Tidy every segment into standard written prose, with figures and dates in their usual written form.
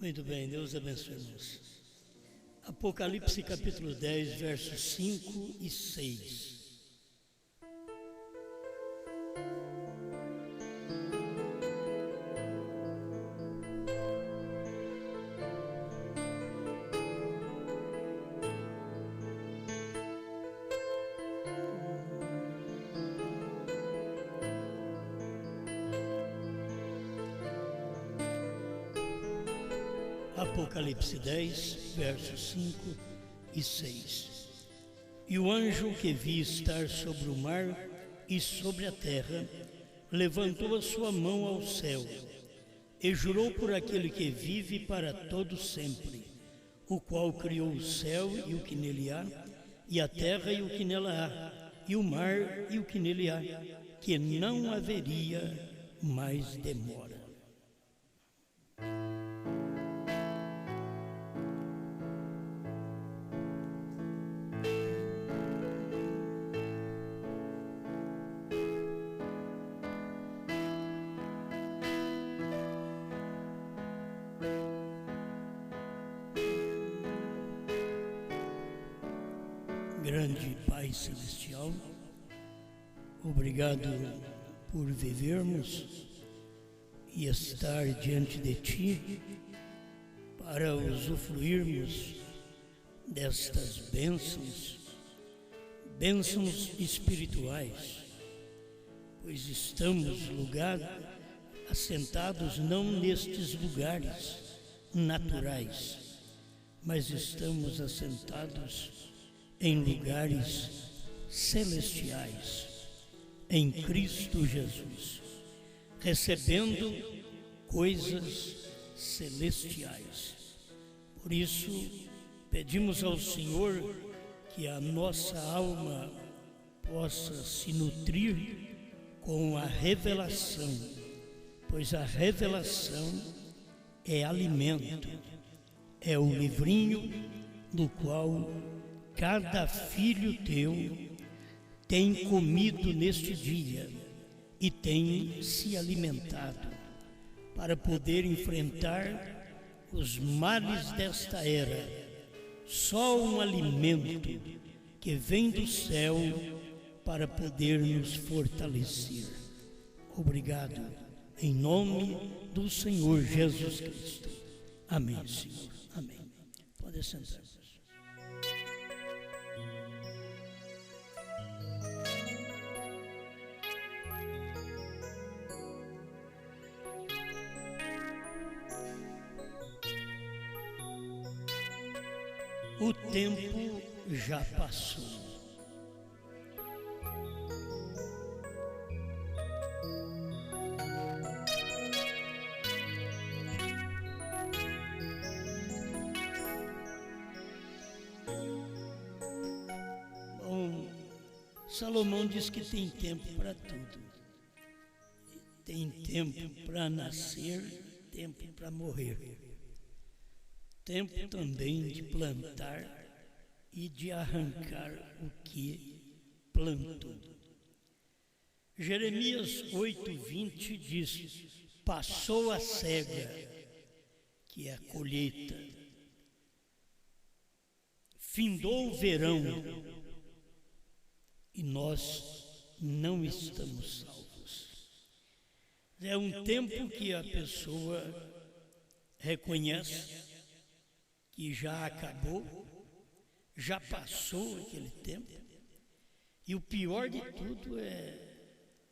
Muito bem, Deus abençoe, irmãos. Apocalipse capítulo 10, versos 5 e 6. Apocalipse 10, versos 5 e 6. E o anjo que vi estar sobre o mar e sobre a terra levantou a sua mão ao céu e jurou por aquele que vive para todo sempre, o qual criou o céu e o que nele há, e a terra e o que nela há, e o mar e o que nele há, que não haveria mais demora. Grande Pai Celestial, obrigado por vivermos e estar diante de Ti para usufruirmos destas bênçãos espirituais, pois estamos assentados não nestes lugares naturais, mas estamos assentados em lugares celestiais, em Cristo Jesus, recebendo coisas celestiais. Por isso, pedimos ao Senhor que a nossa alma possa se nutrir com a revelação, pois a revelação é alimento, é o livrinho do qual cada filho teu tem comido neste dia e tem se alimentado para poder enfrentar os males desta era. Só um alimento que vem do céu para poder nos fortalecer. Obrigado, em nome do Senhor Jesus Cristo. Amém, Senhor. Amém. Pode sentar. O tempo já passou. Bom, Salomão diz que tem tempo para tudo. Tem tempo para nascer, tempo para morrer. Tempo também de plantar e de arrancar o que plantou. Jeremias 8:20 diz: passou a cega, que é a colheita, findou o verão e nós não estamos salvos. É um tempo que a pessoa reconhece que já acabou, já passou aquele tempo, e o pior de tudo é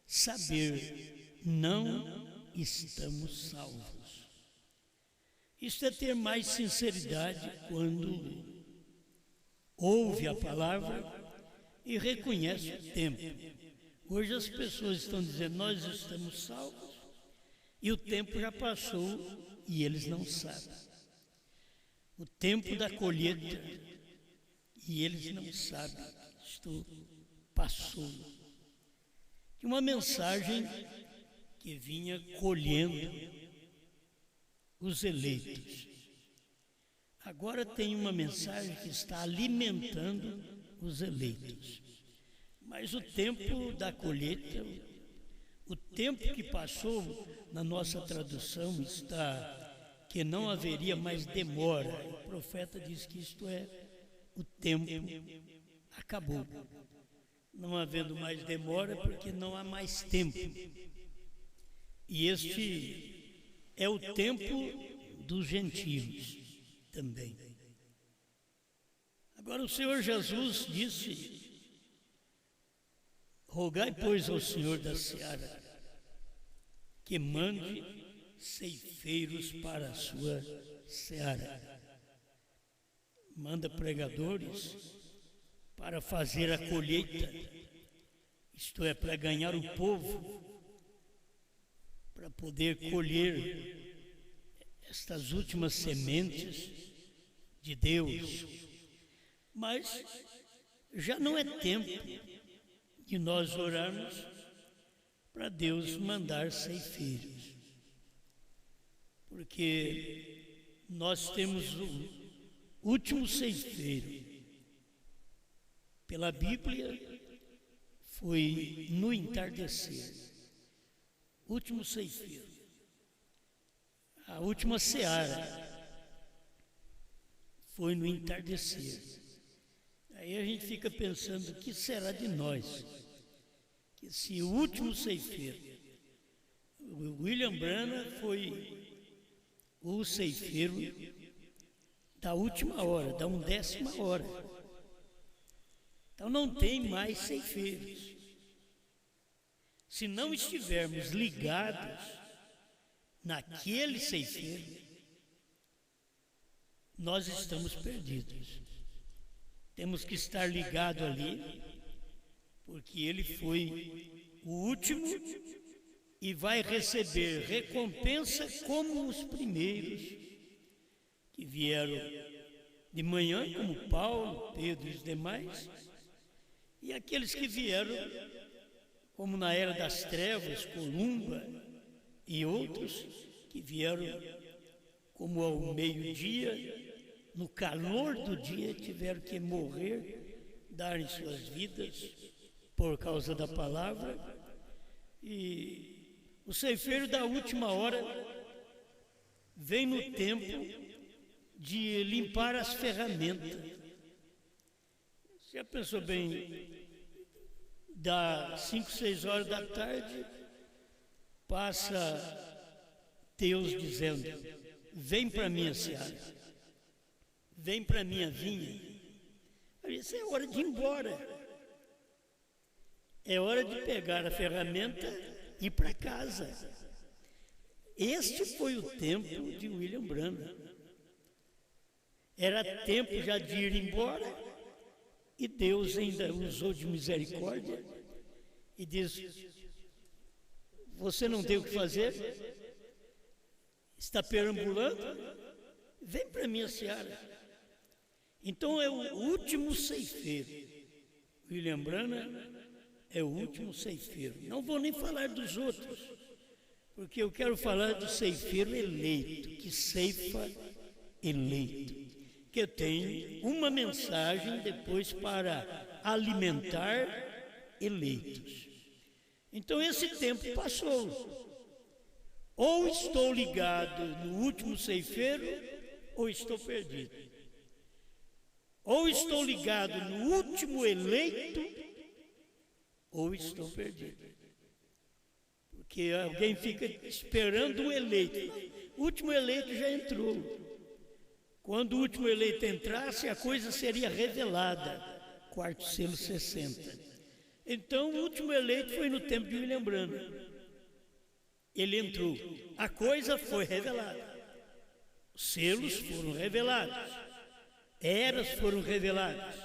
saber, não estamos salvos. Isso é ter mais sinceridade quando ouve a palavra e reconhece o tempo. Hoje as pessoas estão dizendo, nós estamos salvos, e o tempo já passou e eles não sabem. O tempo da colheita, e eles não sabem, isto passou. E uma mensagem que vinha colhendo os eleitos. Agora tem uma mensagem que está alimentando os eleitos. Mas o tempo da colheita, o tempo que passou, na nossa tradução está que não haveria mais demora. O profeta diz que isto é, o tempo acabou. Não havendo mais demora, porque não há mais tempo. E este é o tempo dos gentios também. Agora o Senhor Jesus disse: rogai, pois, ao Senhor da seara que mande ceifeiros para a sua seara. Manda pregadores para fazer a colheita, isto é, para ganhar o povo, para poder colher estas últimas sementes de Deus. Mas já não é tempo de nós orarmos para Deus mandar ceifeiros, porque nós temos o último ceifeiro. Pela Bíblia, foi no entardecer. Último ceifeiro. A última seara foi no entardecer. Aí a gente fica pensando, o que será de nós? Que se o último ceifeiro, o William Branham foi o ceifeiro da última hora, da 1ª hora. Então não tem mais ceifeiros. Se não estivermos ligados naquele ceifeiro, nós estamos perdidos. Temos que estar ligados ali, porque ele foi o último e vai receber recompensa como os primeiros que vieram de manhã, como Paulo, Pedro e os demais, e aqueles que vieram, como na era das trevas, Columba e outros, que vieram como ao meio-dia, no calor do dia, tiveram que morrer, darem suas vidas por causa da palavra. E o ceifeiro da última hora vem no tempo de limpar as ferramentas. Você já pensou bem, das 5, 6 horas da tarde, passa Deus dizendo: vem para a minha seara, vem para a minha vinha. Isso é hora de ir embora. É hora de pegar a ferramenta e ir para casa. Este foi o tempo de William Branham. Era tempo já de ir embora, e Deus ainda usou de misericórdia e diz: você não tem o que fazer? Está perambulando? Vem para a minha seara. Então é o último ceifeiro. William Branham é o último ceifeiro. Não vou nem falar dos outros, porque eu quero falar do ceifeiro eleito, que ceifa eleito, que tem uma mensagem depois para alimentar eleitos. Então esse tempo passou. Ou estou ligado no último ceifeiro, ou estou perdido. Ou estou ligado no último eleito, ou estou perdido. Porque alguém fica esperando o eleito. O último eleito já entrou. Quando o último eleito entrasse, a coisa seria revelada. Quarto selo 60. Então, o último eleito foi no tempo de William Branham. Ele entrou. A coisa foi revelada. Os selos foram revelados. Eras foram reveladas.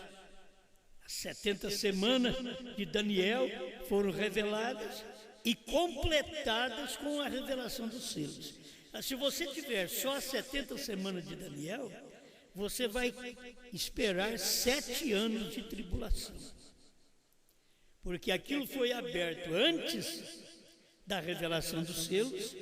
As 70 semanas de Daniel foram reveladas e completadas com a revelação dos selos. Se você tiver só as 70 semanas de Daniel, você vai esperar 7 anos de tribulação. Porque aquilo foi aberto antes da revelação dos selos,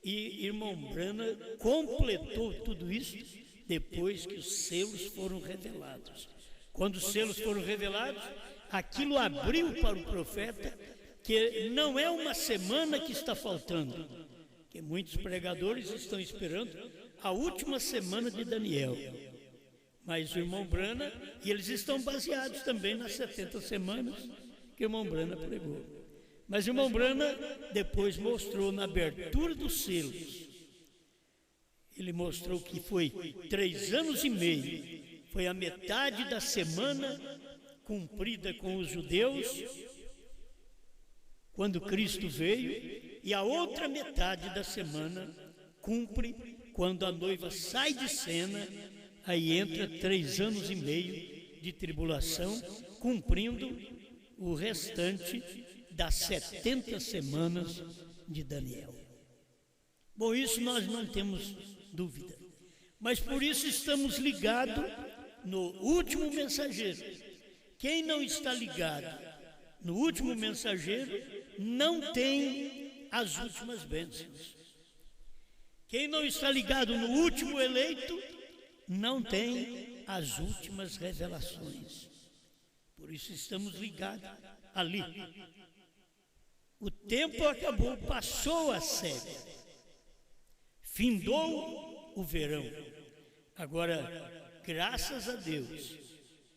e irmão Branham completou tudo isso depois que os selos foram revelados. Quando os selos foram revelados, aquilo abriu para o profeta que não é uma semana que está faltando, que muitos pregadores estão esperando a última semana de Daniel. Mas o irmão Brana, e eles estão baseados também nas 70 semanas que o irmão Brana pregou. Mas o irmão Brana depois mostrou na abertura dos selos, ele mostrou que foi 3 anos e meio, foi a metade da semana cumprida com os judeus, quando Cristo veio, e a outra metade da semana cumpre quando a noiva sai de cena, aí entra 3 anos e meio de tribulação, cumprindo o restante das 70 semanas de Daniel. Bom, isso nós não temos dúvida, mas por isso estamos ligados no último mensageiro. Quem não está ligado no último mensageiro não tem as últimas bênçãos. Quem não está ligado no último eleito não tem as últimas revelações. Por isso estamos ligados ali. O tempo acabou, passou a série, findou o verão. Agora, graças a Deus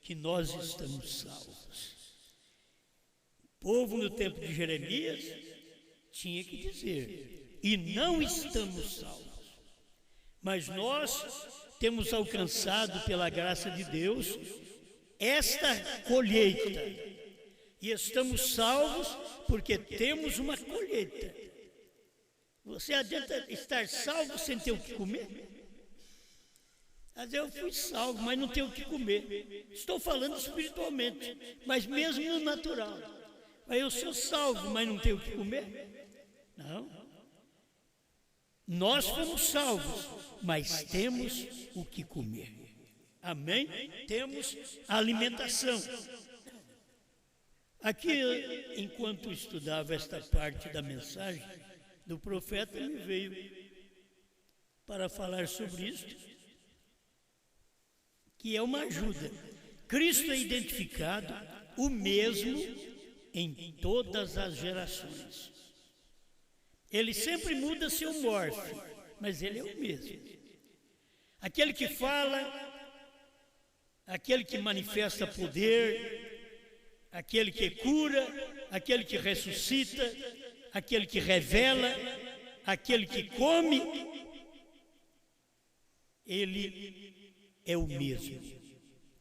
que nós estamos salvos. O povo no tempo de Jeremias tinha que dizer, e não estamos salvos. Mas nós temos alcançado pela graça de Deus esta colheita. E estamos salvos porque temos uma colheita. Você adianta estar salvo sem ter o que comer? Às vezes eu fui salvo, mas não tenho o que comer. Estou falando espiritualmente, mas mesmo no natural. Aí eu sou salvo, mas não tenho o que comer? Não. Nós fomos salvos, mas temos o que comer. Amém? Temos a alimentação. Aqui, enquanto estudava esta parte da mensagem do profeta, me veio para falar sobre isso, que é uma ajuda. Cristo é identificado o mesmo em todas as gerações. Ele sempre muda seu morfe, mas ele é o mesmo. Aquele que fala, aquele que manifesta poder, aquele que cura, aquele que ressuscita, aquele que revela, aquele que come, ele é o mesmo.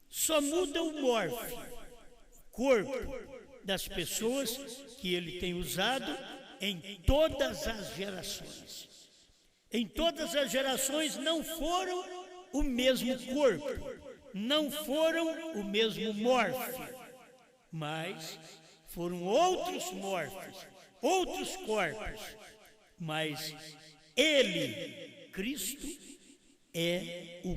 Só muda o morfe, o corpo das pessoas que ele tem usado em todas as gerações. Em todas as gerações não foram o mesmo corpo, não foram o mesmo morfe, mas foram outros morfes, outros corpos, mas ele, Cristo, é o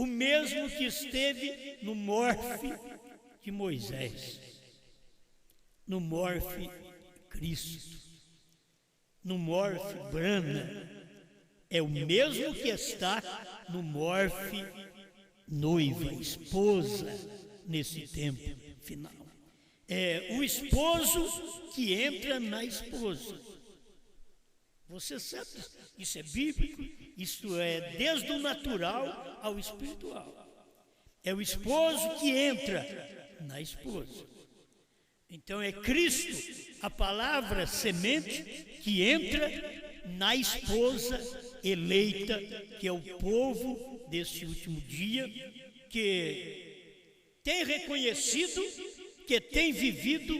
mesmo que esteve no morfe de Moisés, no morfe Cristo, no morfe Brana, é o mesmo que está no morfe noiva, esposa, nesse tempo final. É o esposo que entra na esposa. Você sabe, isso é bíblico, isto é desde o natural ao espiritual. É o esposo que entra na esposa. Então é Cristo, a palavra semente, que entra na esposa eleita, que é o povo desse último dia, que tem reconhecido, que tem vivido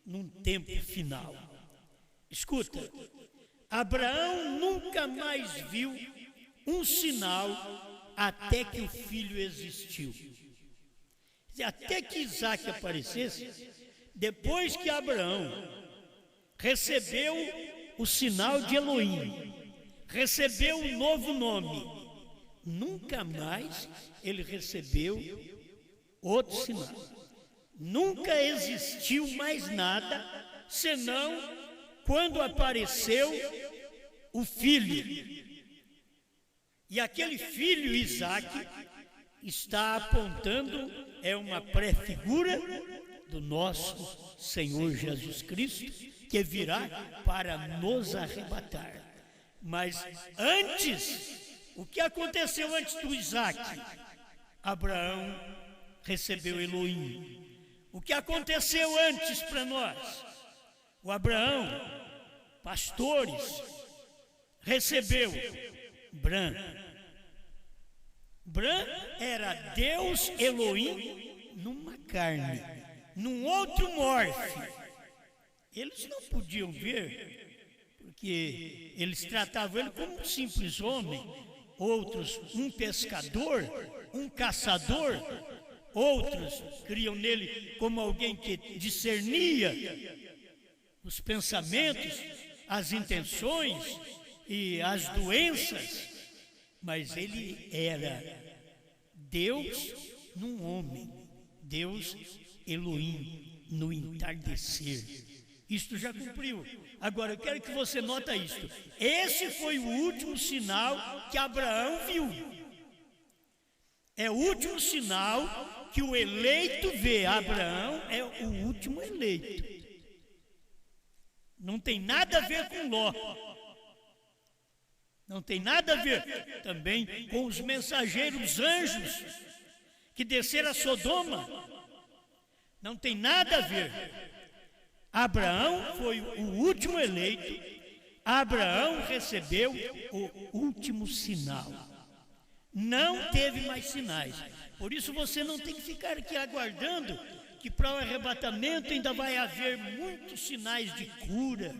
num tempo final. Escuta, Abraão nunca mais viu um sinal até que o filho existiu. Até que Isaac aparecesse, depois que Abraão recebeu o sinal de Elohim, recebeu um novo nome, nunca mais ele recebeu outro sinal. Nunca existiu mais nada, senão quando apareceu o filho. E aquele filho, Isaac, está apontando, é uma pré-figura do nosso Senhor Jesus Cristo, que virá para nos arrebatar. Mas antes, o que aconteceu antes do Isaac? Abraão recebeu Elohim. O que aconteceu antes para nós? O Abraão, pastores, recebeu Bran. Bran era Deus Elohim numa carne, num outro morfe. Eles não podiam ver, porque eles tratavam ele como um simples homem, outros um pescador, um caçador, outros criam nele como alguém que discernia os pensamentos, as intenções e as doenças, mas ele era Deus num homem, Deus Elohim no entardecer. Isto já cumpriu. Agora eu quero que você nota isto. Esse foi o último sinal que Abraão viu. É o último sinal que o eleito vê. Abraão é o último eleito. Não tem nada a ver com Ló. Não tem nada a ver também com os mensageiros anjos que desceram a Sodoma. Não tem nada a ver. Abraão foi o último eleito. Abraão recebeu o último sinal. Não teve mais sinais. Por isso você não tem que ficar aqui aguardando que para o arrebatamento ainda vai haver muitos sinais de cura,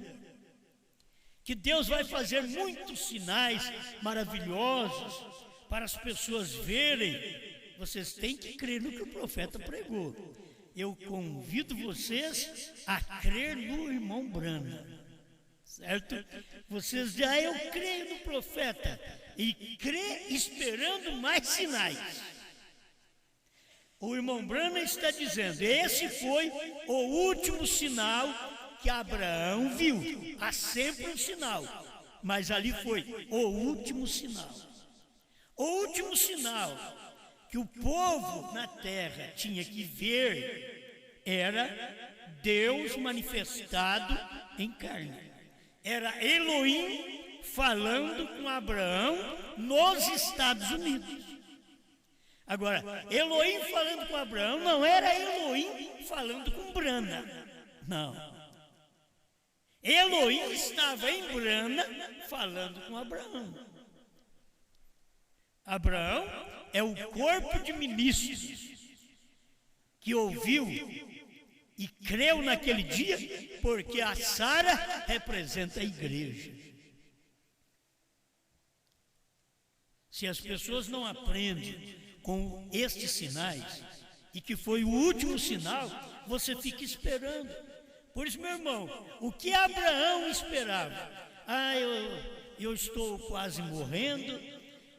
que Deus vai fazer muitos sinais maravilhosos para as pessoas verem. Vocês têm que crer no que o profeta pregou. Eu convido vocês a crer no irmão Brana, certo? Vocês já, eu creio no profeta, e crer esperando mais sinais. O irmão Brana está dizendo, esse foi o último sinal que Abraão viu. Há sempre um sinal, mas ali foi o último sinal. O último sinal que o povo na terra tinha que ver era Deus manifestado em carne. Era Elohim falando com Abraão nos Estados Unidos. Agora, Elohim falando com Abraão não era Elohim falando com Brana. Não. Elohim estava em Brana falando com Abraão. Abraão é o corpo de ministros que ouviu e creu naquele dia, porque a Sara representa a igreja. Se as pessoas não aprendem com estes sinais, e que foi o último sinal, você fica esperando. Por isso, meu irmão, o que Abraão esperava? Eu estou quase morrendo,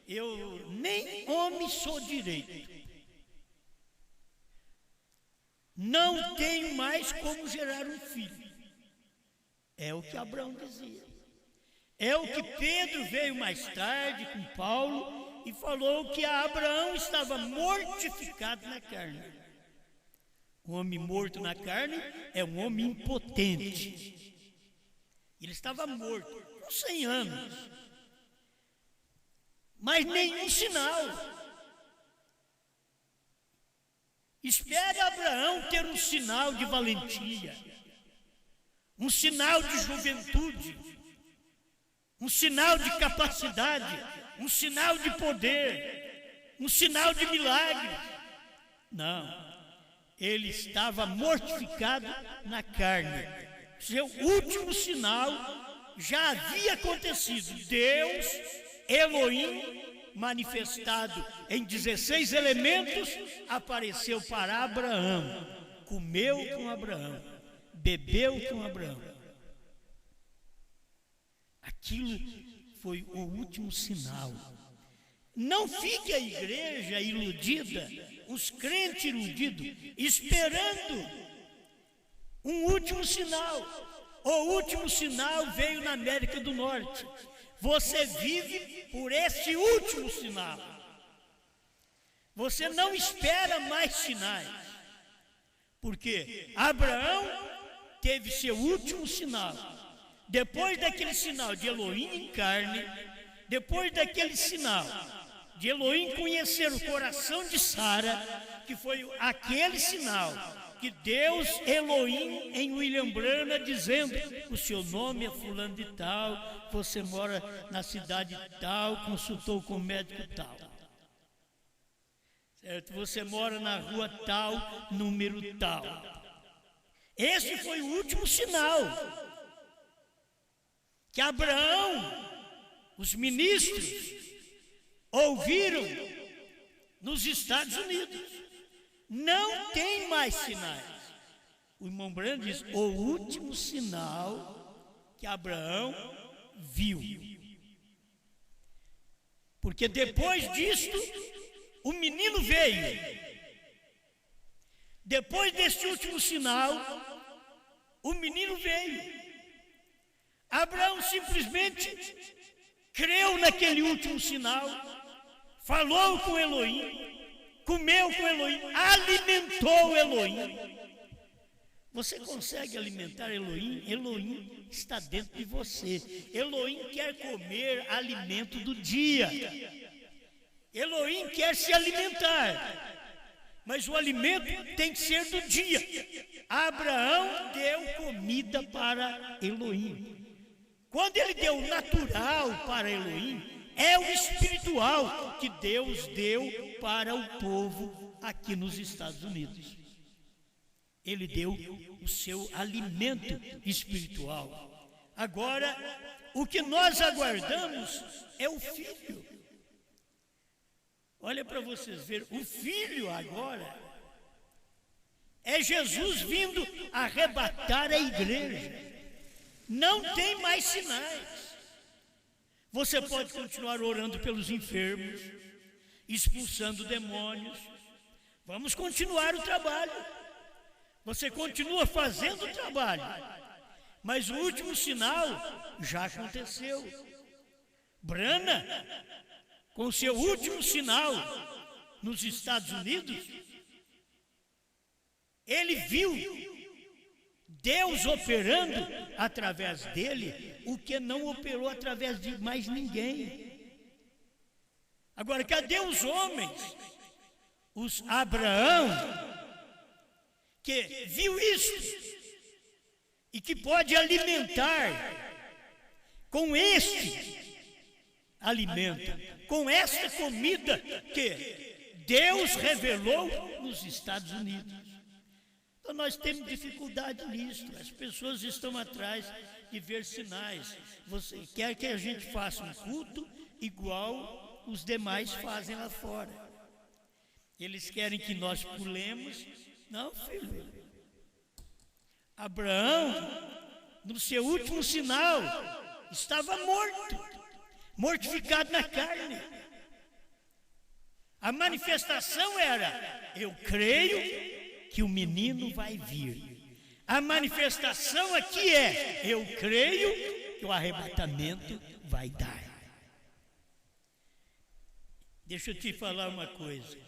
eu nem homem sou direito, não tenho mais como gerar um filho. É o que Abraão dizia. É o que Pedro veio mais tarde com Paulo e falou que Abraão estava mortificado na carne. Um homem morto na carne é um homem impotente. Ele estava morto, com 100 anos, mas nenhum sinal. Espere Abraão ter um sinal de valentia, um sinal de juventude, um sinal de capacidade, um sinal de poder, um sinal de milagre. Não, ele estava mortificado na carne. Seu último sinal já havia acontecido. Deus, Elohim, manifestado em 16 elementos, apareceu para Abraão, comeu com Abraão, bebeu com Abraão. Aquilo foi o último sinal. Não fique a igreja iludida, os crentes iludidos, esperando um último sinal. O último sinal veio na América do Norte. Você vive por esse último sinal. Você não espera mais sinais, porque Abraão teve seu último sinal. depois daquele sinal de Elohim em carne, depois daquele sinal de Elohim conhecer o coração de Sara, que foi aquele sinal que Deus, Elohim, em William Branham, dizendo: o seu nome é fulano de tal, você mora na cidade tal, consultou com o médico tal, certo? Você mora na rua tal, número tal. Esse foi o último sinal que Abraão, os ministros, ouviram nos Estados Unidos. Não tem mais sinais. O irmão Branham diz: o último sinal que Abraão viu. Porque depois disto, o menino veio. Depois deste último sinal, o menino veio. Abraão simplesmente creu naquele último sinal, falou com Elohim, comeu com Elohim, alimentou Elohim. Você consegue alimentar Elohim? Elohim está dentro de você. Elohim quer comer alimento do dia. Elohim quer se alimentar, mas o alimento tem que ser do dia. Abraão deu comida para Elohim. Quando ele deu o natural para Elohim, é o espiritual que Deus deu para o povo aqui nos Estados Unidos. Ele deu o seu alimento espiritual. Agora, o que nós aguardamos é o Filho. Olha para vocês verem, o Filho agora é Jesus vindo arrebatar a igreja. Não tem mais sinais. Você pode continuar orando pelos enfermos, expulsando demônios. Vamos continuar o trabalho. Você continua fazendo o trabalho, mas o último sinal já aconteceu. Brana, com seu último sinal nos Estados Unidos, ele viu Deus operando através dele o que não operou através de mais ninguém. Agora, cadê os homens? Os Abraão, que viu isso e que pode alimentar com este alimento, com esta comida que Deus revelou nos Estados Unidos. Então nós temos dificuldade nisso. As pessoas estão atrás de ver sinais. Você quer que a gente faça um culto igual os demais fazem lá fora. Eles querem que nós pulemos. Não, filho. Abraão, no seu último sinal, estava morto, mortificado na carne. A manifestação era: eu creio que o menino vai vir. A manifestação aqui é: eu creio que o arrebatamento vai dar. Deixa eu te falar uma coisa.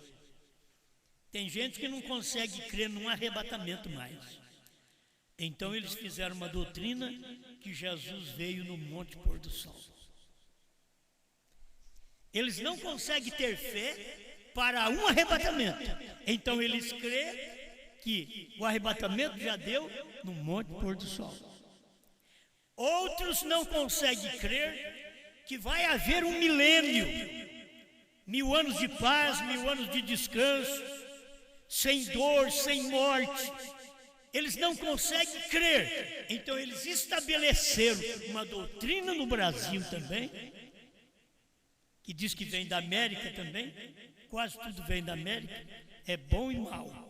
Tem gente que não consegue crer num arrebatamento mais. Então eles fizeram uma doutrina que Jesus veio no Monte Pôr do Sol. Eles não conseguem ter fé para um arrebatamento. Então eles creem que o arrebatamento já deu no Monte Pôr do Sol. Outros não conseguem crer que vai haver um milênio, 1000 anos de paz, 1000 anos de descanso, sem dor, sem morte. Eles não conseguem crer. Então eles estabeleceram uma doutrina no Brasil também, que diz que vem da América também. Quase tudo vem da América. É bom e mal.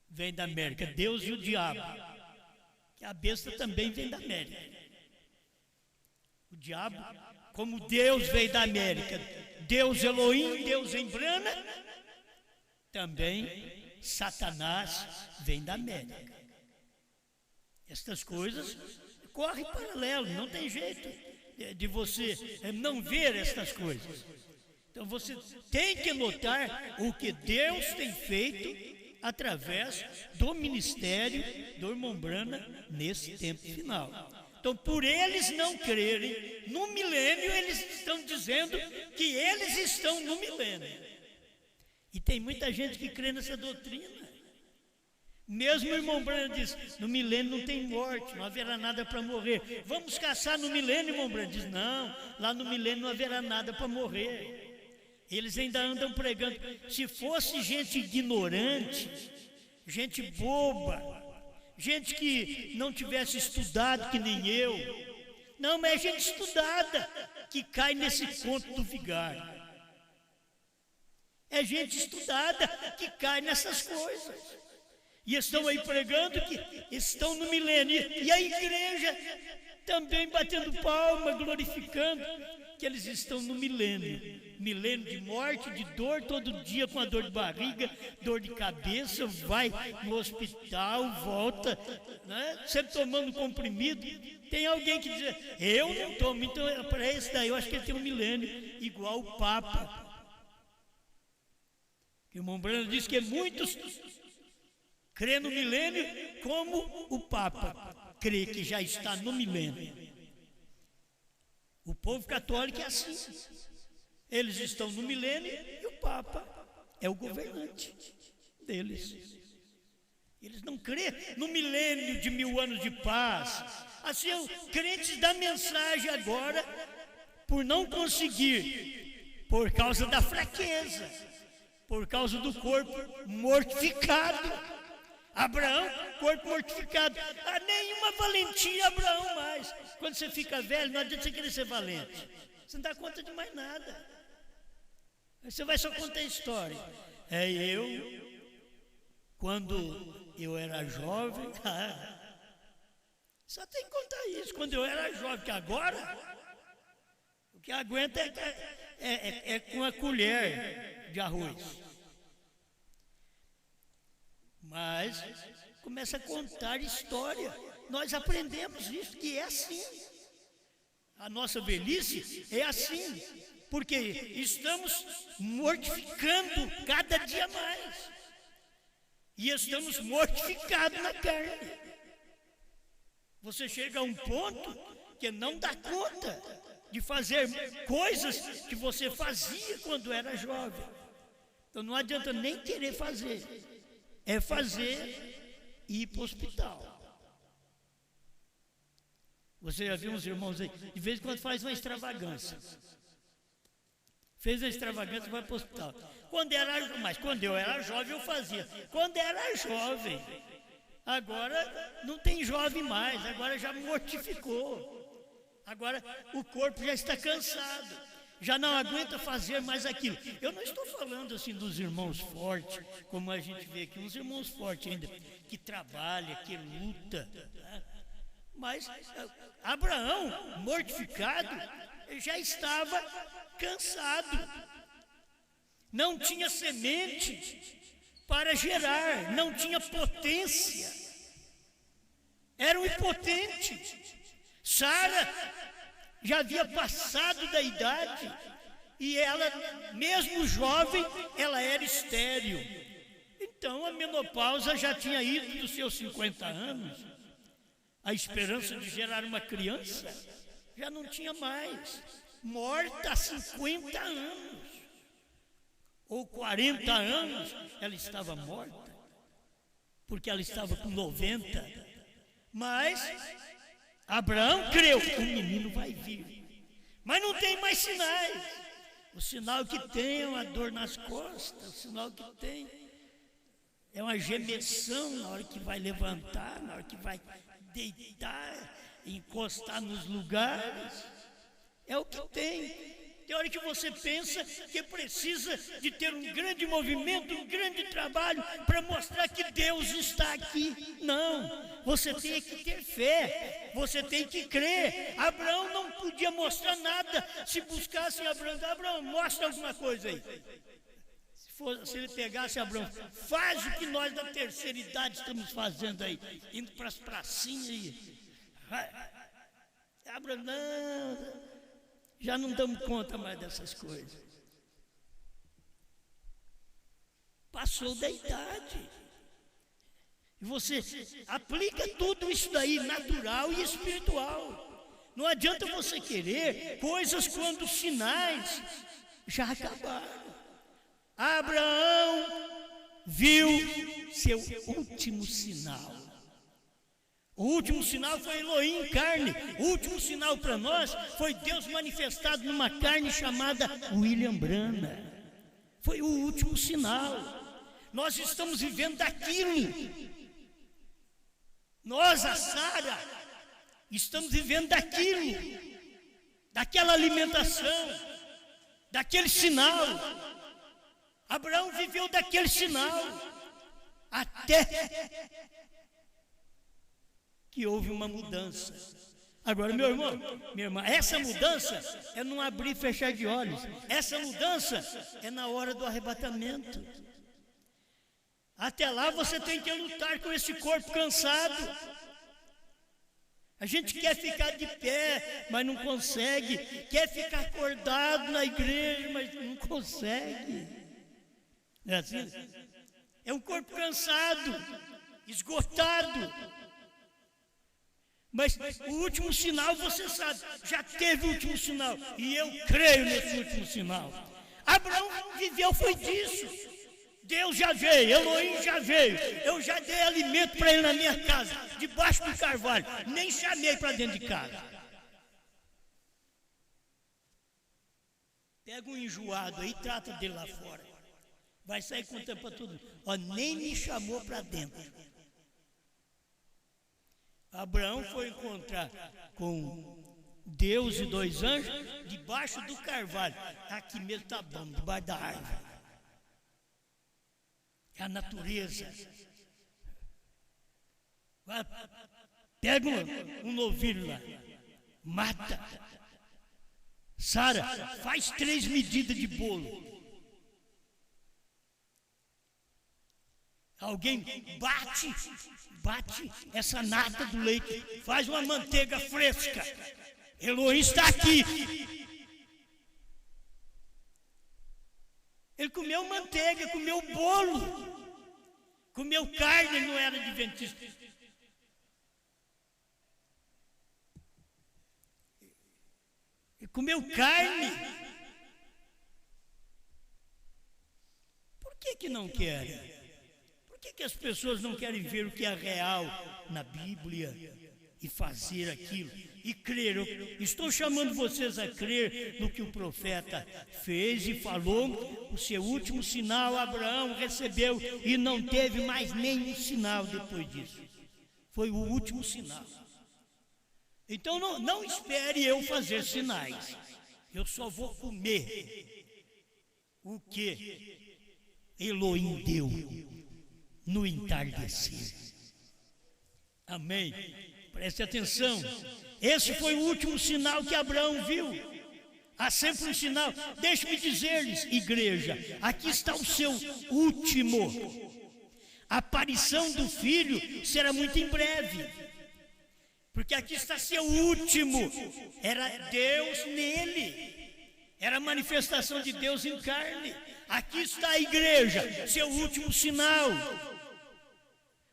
Vem da América, Deus e o diabo. Que a besta também vem da América. O diabo, como Deus veio da América, Deus Elohim, Deus em Brana, também Satanás vem da América. Estas coisas correm paralelo, não tem jeito de você não ver estas coisas. Então você tem que notar o que Deus tem feito através do ministério do irmão Branham nesse tempo final. Então, por eles não crerem no milênio, eles estão dizendo que eles estão no milênio. E tem muita gente que crê nessa doutrina. Mesmo o irmão Branham diz, no milênio não tem morte, não haverá nada para morrer. Vamos caçar no milênio, irmão Branham diz, não, lá no milênio não haverá nada para morrer. Eles ainda andam pregando. Se fosse gente ignorante, gente boba, gente que não tivesse estudado que nem eu, não, mas é gente estudada que cai nesse conto do vigário. É gente estudada que cai nessas coisas. E estão aí pregando que estão no milênio. E a igreja também batendo palma, glorificando que eles estão no milênio. Milênio de morte, de dor, todo dia com a dor de barriga, dor de cabeça, vai no hospital, volta, né? Sempre tomando comprimido. Tem alguém que diz, eu não tomo, então para esse daí eu acho que ele tem um milênio, igual o Papa. O irmão Branham diz que muitos crê no milênio como o Papa crê que já está no milênio. O povo católico é assim. Eles estão no milênio e o Papa é o governante deles. Eles não crêem no milênio de 1000 anos de paz. Assim, os crentes da mensagem agora, por não conseguir, por causa da fraqueza, por causa do corpo mortificado. Abraão, corpo mortificado. Nenhuma valentia Abraão mais. Quando você fica velho, não adianta você querer ser valente. Você não dá conta de mais nada. Você vai só contar a história. Quando eu era jovem, só tem que contar isso. Quando eu era jovem, que agora, o que aguenta é com a colher de arroz. Mas começa a contar história. Nós aprendemos isso, que é assim. A nossa velhice é assim, porque estamos mortificando cada dia mais. E estamos mortificados na carne. Você chega a um ponto que não dá conta de fazer coisas que você fazia quando era jovem. Então não adianta nem querer fazer. É fazer e ir para o hospital. Você já viu uns irmãos aí, de vez em quando faz uma extravagância. Fez a extravagância e vai para o hospital. Mas quando eu era jovem eu fazia. Quando era jovem. Agora não tem jovem mais, agora já mortificou. Agora o corpo já está cansado. Já não aguenta fazer mais aquilo. Eu não estou falando assim dos irmãos fortes, como a gente vê aqui, uns irmãos fortes ainda, que trabalham, que lutam. Né? Mas Abraão, mortificado, já estava cansado. Não tinha semente para gerar, não tinha potência. Era um impotente. Sara já havia passado da idade e ela, mesmo jovem, ela era estéril. Então a menopausa já tinha ido dos seus 50 anos. A esperança de gerar uma criança já não tinha mais. Morta há 50 anos ou 40 anos, ela estava morta, porque ela estava com 90. Mas Abraão creu, o menino vai vir. Mas não tem mais sinais. O sinal que tem é uma dor nas costas, o sinal que tem é uma gemessão na hora que vai levantar, na hora que vai deitar, encostar nos lugares. É o que tem. Tem hora que você pensa que precisa de ter um grande movimento, um grande trabalho para mostrar que Deus está aqui. Não, você tem que ter fé, você tem que crer. Abraão não podia mostrar nada. Se buscassem Abraão, mostra alguma coisa aí. Se ele pegasse Abraão, faz o que nós da terceira idade estamos fazendo aí, indo para as pracinhas aí. Abraão, não, já não damos conta mais dessas coisas. Passou da idade. E você aplica tudo isso daí, natural e espiritual. Não adianta você querer coisas quando os sinais já acabaram. Abraão viu seu último sinal. O último sinal foi Elohim em carne. O último sinal para nós foi Deus manifestado numa carne chamada William Branham. Foi o último sinal. Nós estamos vivendo daquilo. Nós, a Sara, estamos vivendo daquilo, daquela alimentação, daquele sinal. Abraão viveu daquele sinal, até que houve uma mudança. Agora, meu irmão, minha irmã, essa mudança é não abrir e fechar de olhos. Essa mudança é na hora do arrebatamento. Até lá você tem que lutar com esse corpo cansado. A gente quer ficar de pé, mas não consegue. Quer ficar acordado na igreja, mas não consegue. Não é assim? É um corpo cansado, esgotado. Mas o último sinal, você sabe, já teve o último sinal. E eu creio nesse último sinal. Abraão viveu, foi disso. Deus já veio, Elohim já veio. Eu já dei alimento para ele na minha casa, debaixo do carvalho. Nem chamei para dentro de casa. Pega um enjoado aí e trata dele lá fora. Vai sair contando para todo mundo. Ó, nem me chamou para dentro. Abraão foi encontrar com Deus e 2 anjos debaixo do carvalho. Aqui mesmo está bom, debaixo da árvore. É a natureza. Pega um novilho lá, mata. Sara, faz 3 medidas de bolo. Alguém bate essa nata do leite, faz uma manteiga fresca. Elohim está aqui. Ele comeu manteiga, comeu bolo, comeu carne, ele não era adventista. Ele comeu carne. Por que não querem? Por que as pessoas não querem ver o que é real na Bíblia e fazer aquilo? E crer. Eu estou chamando vocês a crer no que o profeta fez e falou. O seu último sinal Abraão recebeu e não teve mais nenhum sinal depois disso. Foi o último sinal. Então não espere eu fazer sinais. Eu só vou comer o que Elohim deu no entardecer. Amém? Preste atenção. Esse foi o último sinal que Abraão viu. Há sempre um sinal. Deixe-me dizer-lhes, igreja, aqui está o seu último. A aparição do Filho será muito em breve. Porque aqui está seu último. Era Deus nele. Era a manifestação de Deus em carne. Aqui está a igreja, seu último sinal.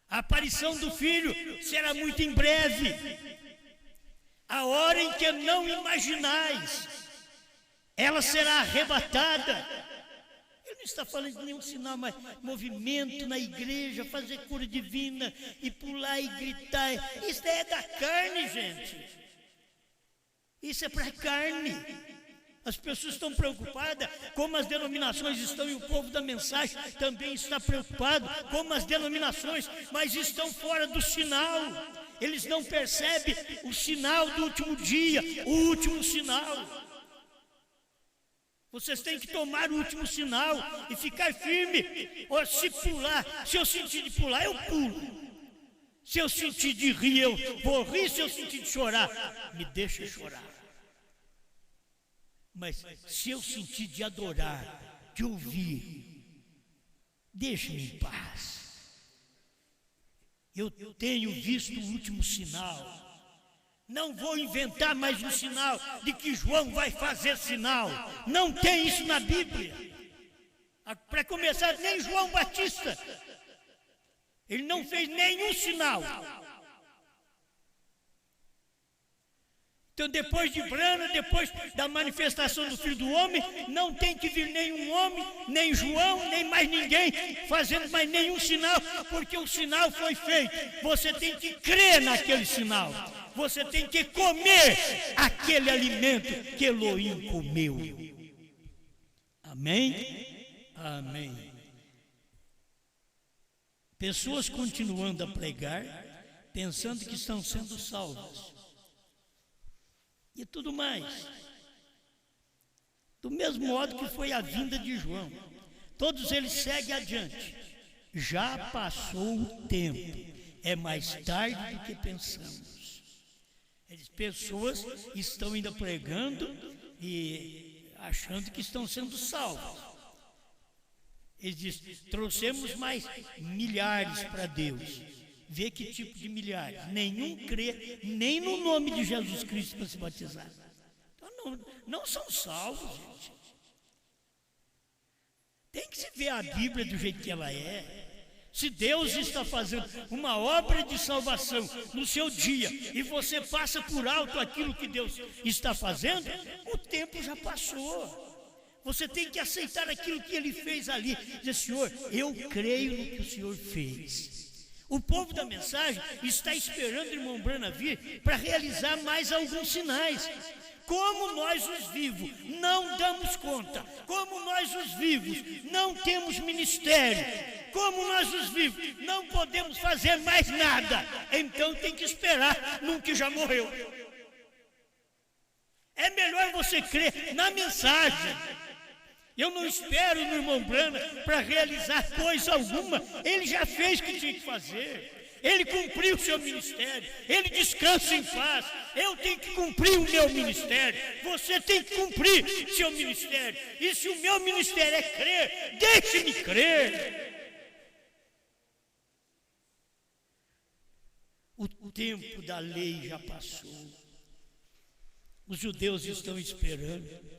A aparição do Filho será muito em breve. A hora em que não imaginais, ela será arrebatada. Ele não está falando de nenhum sinal, mas movimento na igreja, fazer cura divina e pular e gritar. Isso é da carne, gente. Isso é para a carne. As pessoas estão preocupadas como as denominações estão, e o povo da mensagem também está preocupado como as denominações, mas estão fora do sinal. Eles não percebem o sinal do último dia, o último sinal. Vocês têm que tomar o último sinal e ficar firme. Ou se pular, se eu sentir de pular, eu pulo. Se eu sentir de rir, eu vou rir. Se eu sentir de chorar, me deixa chorar. Mas se eu sentir de adorar, de ouvir, deixe-me em paz. Eu tenho visto o último sinal. Não vou inventar mais um sinal de que João vai fazer sinal. Não tem isso na Bíblia. Para começar, nem João Batista. Ele não fez nenhum sinal. Então, depois de Brana, depois da manifestação do Filho do Homem, não tem que vir nenhum homem, nem João, nem mais ninguém fazendo mais nenhum sinal, porque o sinal foi feito. Você tem que crer naquele sinal. Você tem que comer aquele alimento que Elohim comeu. Amém? Amém. Pessoas continuando a pregar, pensando que estão sendo salvas. E tudo mais. Do mesmo modo que foi a vinda de João. Todos eles seguem adiante. Já passou o tempo. É mais tarde do que pensamos. Pessoas estão ainda pregando e achando que estão sendo salvos. Eles dizem, trouxemos mais milhares para Deus. Vê que tipo de milhares. Nenhum crê nem no nome de Jesus Cristo para se batizar. Então não são salvos, gente. Tem que se ver a Bíblia do jeito que ela é. Se Deus está fazendo uma obra de salvação no seu dia e você passa por alto aquilo que Deus está fazendo, o tempo já passou. Você tem que aceitar aquilo que Ele fez ali. Dizer, Senhor, eu creio no que o Senhor fez. O povo da mensagem está esperando o irmão Brana vir para realizar mais alguns sinais. Como nós os vivos não damos conta, como nós os vivos não temos ministério, como nós os vivos não podemos fazer mais nada, então tem que esperar num que já morreu. É melhor você crer na mensagem. Eu não espero no irmão Brana para realizar coisa alguma. Ele já fez o que tinha que fazer. Ele cumpriu o seu ministério. Ele descansa em paz. Eu tenho que cumprir o meu ministério. Você tem que cumprir seu ministério. E se o meu ministério é crer, deixe-me crer. O tempo da lei já passou. Os judeus estão esperando.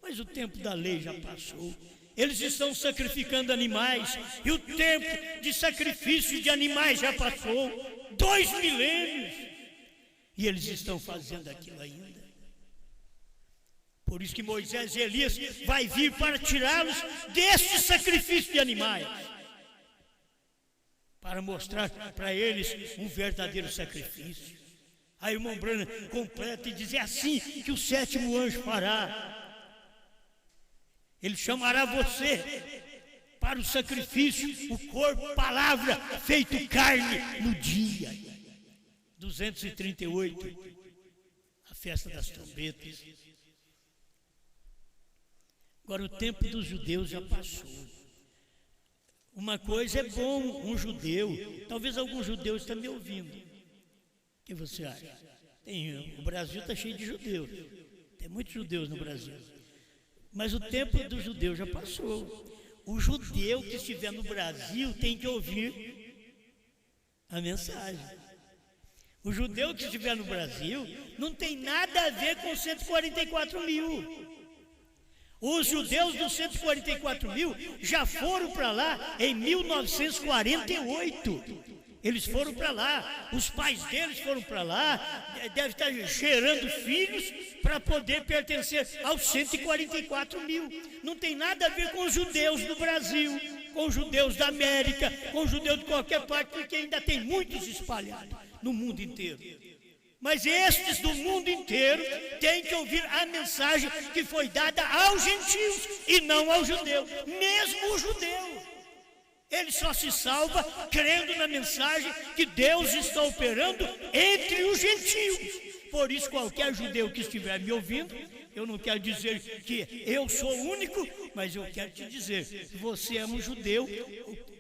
Mas o tempo da lei já passou. Eles estão sacrificando animais. E o tempo de sacrifício de animais já passou. 2 milênios. E eles estão fazendo aquilo ainda. Por isso que Moisés e Elias vai vir para tirá-los deste sacrifício de animais. Para mostrar para eles um verdadeiro sacrifício. Aí o irmão Brana completa e diz, é assim que o 7º anjo fará. Ele chamará você para o sacrifício, o corpo, palavra, feito carne no dia 238, a festa das trombetas. Agora o tempo dos judeus já passou. Uma coisa é bom, um judeu, talvez alguns judeus estão me ouvindo. O que você acha? O Brasil está cheio de judeus, tem muitos judeus no Brasil. Mas o tempo do judeu já passou. O judeu que estiver no Brasil tem que ouvir a mensagem. O judeu que estiver no Brasil não tem nada a ver com 144 mil. Os judeus dos 144 mil já foram para lá em 1948. Eles foram para lá, os pais deles foram para lá, devem estar gerando filhos para poder pertencer aos 144 mil. Não tem nada a ver com os judeus do Brasil, com os judeus da América, com os judeus de qualquer parte, porque ainda tem muitos espalhados no mundo inteiro. Mas estes do mundo inteiro têm que ouvir a mensagem que foi dada aos gentios e não aos judeus, mesmo os judeus. Ele só se salva crendo na mensagem que Deus está operando entre os gentios. Por isso, qualquer judeu que estiver me ouvindo, eu não quero dizer que eu sou o único, mas eu quero te dizer, se você é um judeu,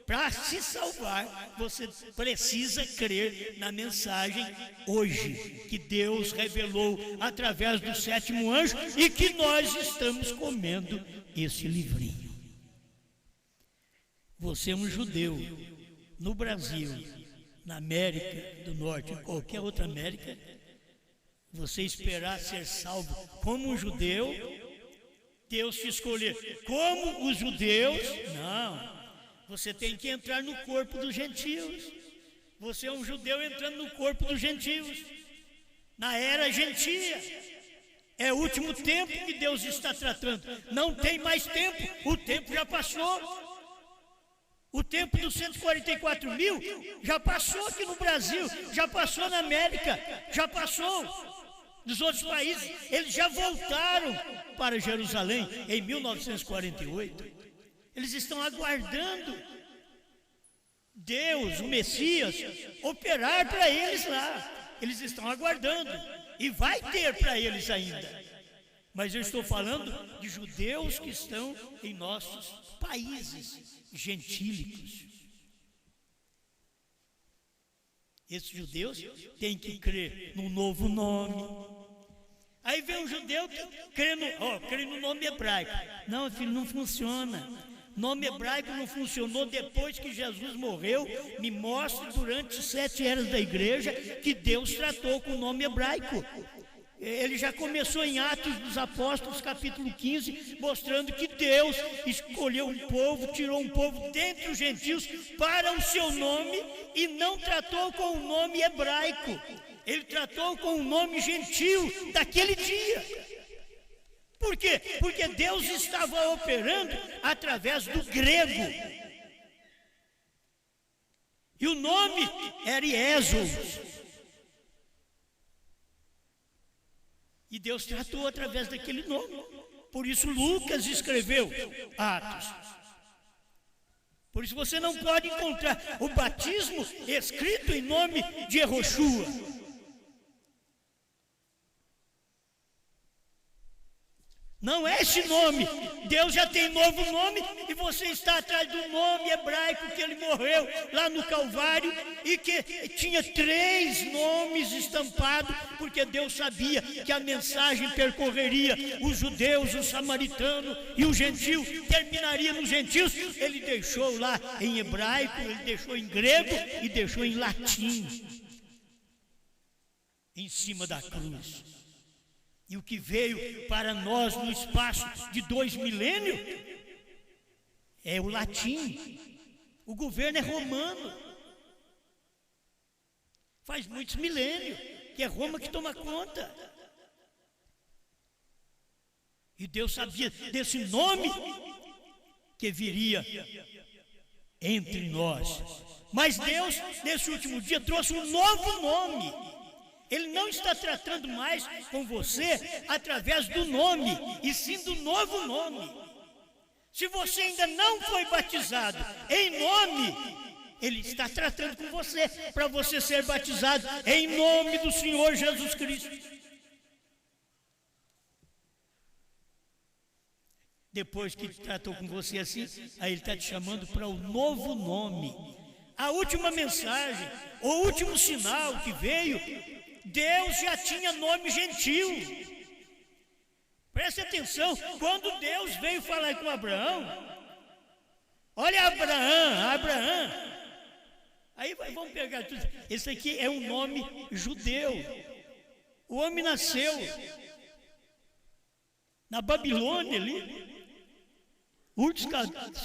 para se salvar, você precisa crer na mensagem hoje, que Deus revelou através do 7º anjo e que nós estamos comendo esse livrinho. Você é um judeu no Brasil, na América do Norte, em qualquer outra América, você esperar ser salvo como um judeu, Deus te escolher como os judeus, não. você tem que entrar no corpo dos gentios. Você é um judeu entrando no corpo dos gentios, na era gentia. É o último tempo que Deus está tratando. Não tem mais tempo, o tempo já passou. O tempo dos 144 mil já passou aqui no Brasil, já passou na América, já passou nos outros países. Eles já voltaram para Jerusalém em 1948. Eles estão aguardando Deus, o Messias, operar para eles lá. Eles estão aguardando. E vai ter para eles ainda. Mas eu estou falando de judeus que estão em nossos países gentílicos. Esses judeus têm que crer num novo nome. Aí vem um judeu que crê no nome hebraico. Não, filho, não funciona. Nome hebraico não funcionou depois que Jesus morreu. Me mostre durante os 7 eras da igreja que Deus tratou com o nome hebraico. Ele já começou em Atos dos Apóstolos, capítulo 15, mostrando que Deus escolheu um povo, tirou um povo dentre os gentios para o seu nome e não tratou com o nome hebraico. Ele tratou com o nome gentil daquele dia. Por quê? Porque Deus estava operando através do grego. E o nome era Iesos. E Deus tratou através daquele nome. Por isso Lucas escreveu Atos. Por isso você não pode encontrar o batismo escrito em nome de Yehoshua. Não é esse nome. Deus já tem novo nome e você está atrás do nome hebraico que ele morreu lá no Calvário e que tinha 3 nomes estampados, porque Deus sabia que a mensagem percorreria os judeus, o samaritano e o gentio, terminaria nos gentios. Ele deixou lá em hebraico, ele deixou em grego e deixou em latim em cima da cruz. E o que veio para nós no espaço de 2 milênios é o latim. O governo é romano. Faz muitos milênios que é Roma que toma conta. E Deus sabia desse nome que viria entre nós. Mas Deus, nesse último dia, trouxe um novo nome. Ele não está tratando mais com você através do nome, e sim do novo nome. Se você ainda não foi batizado em nome, Ele está tratando com você para você ser batizado em nome do Senhor Jesus Cristo. Depois que tratou com você assim, aí Ele está te chamando para o novo nome. A última mensagem, o último sinal que veio, Deus já tinha nome gentil. Preste atenção, quando Deus veio falar com Abraão, olha Abraão. Aí vamos pegar tudo. Esse aqui é um nome judeu. O homem nasceu na Babilônia ali, Ur dos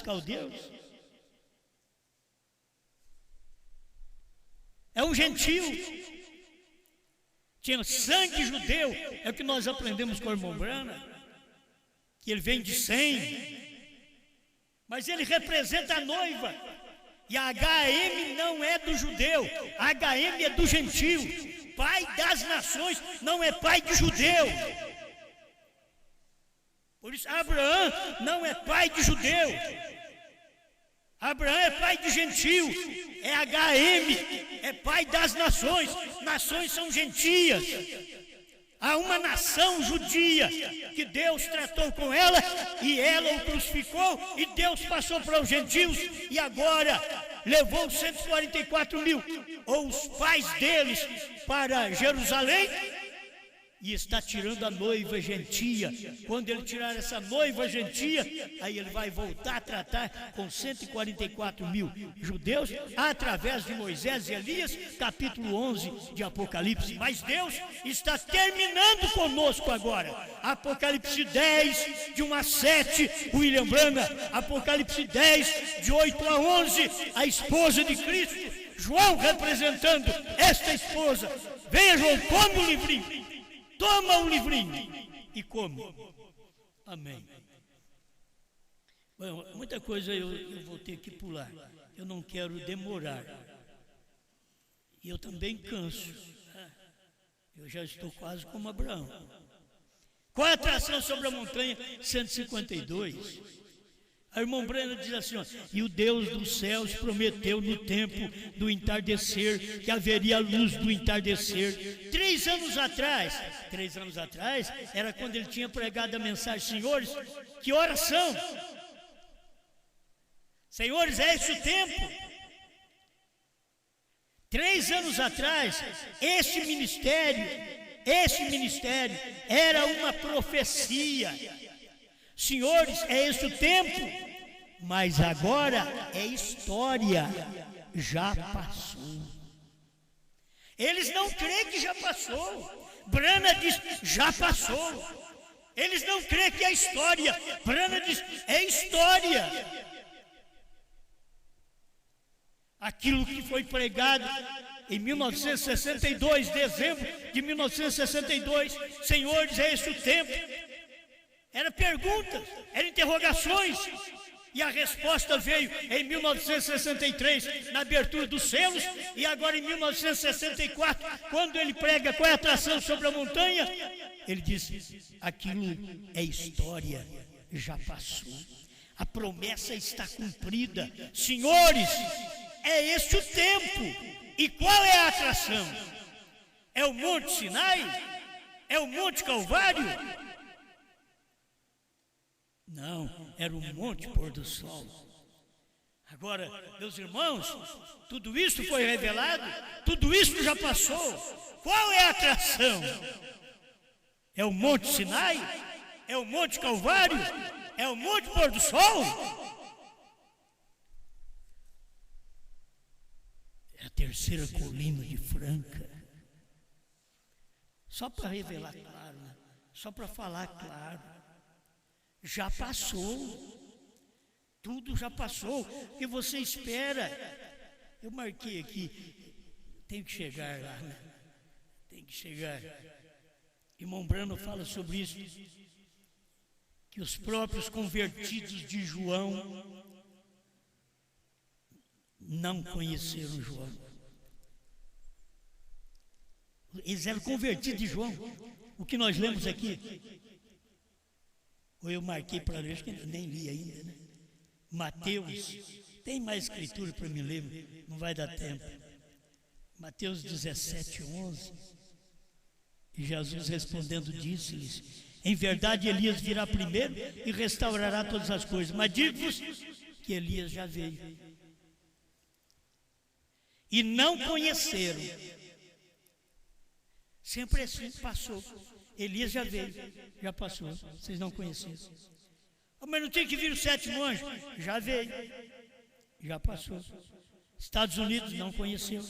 Caldeus. É um gentil. Tinha sangue judeu, é o que nós aprendemos com o irmão Brana, que ele vem de Sem, mas ele representa a noiva, e a HM não é do judeu, a HM é do gentil, pai das nações, não é pai de judeu. Por isso Abraão não é pai de judeu, Abraão é pai de gentil, é HM, é pai das nações. Nações são gentias. Há uma nação judia que Deus tratou com ela e ela o crucificou e Deus passou para os gentios e agora levou 144 mil, ou os pais deles, para Jerusalém e está tirando a noiva gentia. Quando ele tirar essa noiva gentia, aí ele vai voltar a tratar com 144 mil judeus, através de Moisés e Elias, capítulo 11 de Apocalipse. Mas Deus está terminando conosco agora. Apocalipse 10, de 1 a 7, William Branham. Apocalipse 10, de 8 a 11, a esposa de Cristo. João representando esta esposa. Venha, João, come o livrinho. Toma um livrinho e come. Amém. Bom, muita coisa eu vou ter que pular. Eu não quero demorar. E eu também canso. Eu já estou quase como Abraão. Qual é a atração sobre a montanha? 152. A irmã Brena diz assim, ó, e o Deus dos céus prometeu no tempo do entardecer que haveria a luz do entardecer. 3 anos atrás era quando ele tinha pregado a mensagem, senhores, que horas são? Senhores, é esse o tempo. 3 anos atrás, esse ministério era uma profecia. Senhores, é esse o tempo, mas agora é história, já passou. Eles não creem que já passou. Brana diz, já passou. Eles não creem que é história. Brana diz, é história. Aquilo que foi pregado em 1962, dezembro de 1962, senhores, é esse o tempo. Era perguntas, eram interrogações, e a resposta veio em 1963, na abertura dos selos, e agora em 1964, quando ele prega qual é a atração sobre a montanha, ele diz, aquilo é história, já passou, a promessa está cumprida. Senhores, é este o tempo. E qual é a atração? É o Monte Sinai? É o Monte Calvário? Não, era o Monte Pôr do Sol. Agora, meus irmãos, tudo isso foi revelado, tudo isso já passou. Qual é a atração? É o Monte Sinai? É o Monte Calvário? É o Monte Pôr do Sol? É a terceira colina de Franca. Só para revelar claro, né? Só para falar claro. Já passou, tudo já passou. O que você espera? Eu marquei aqui, tem que chegar lá, né? Tem que chegar. Irmão Brano fala sobre isso, que os próprios convertidos de João não conheceram João. Eles eram convertidos de João. O que nós lemos aqui. Ou eu marquei para ler, acho que nem li ainda, né? Mateus, tem mais escritura para me ler, não vai dar tempo. Mateus 17, 11. E Jesus respondendo disse-lhes, em verdade Elias virá primeiro e restaurará todas as coisas, mas digo-vos que Elias já veio. E não conheceram. Sempre assim, passou. Elias já veio, já passou, vocês não conheciam. Mas não tinha que vir o 7º anjo? Já veio, já passou. Estados Unidos não conheceu.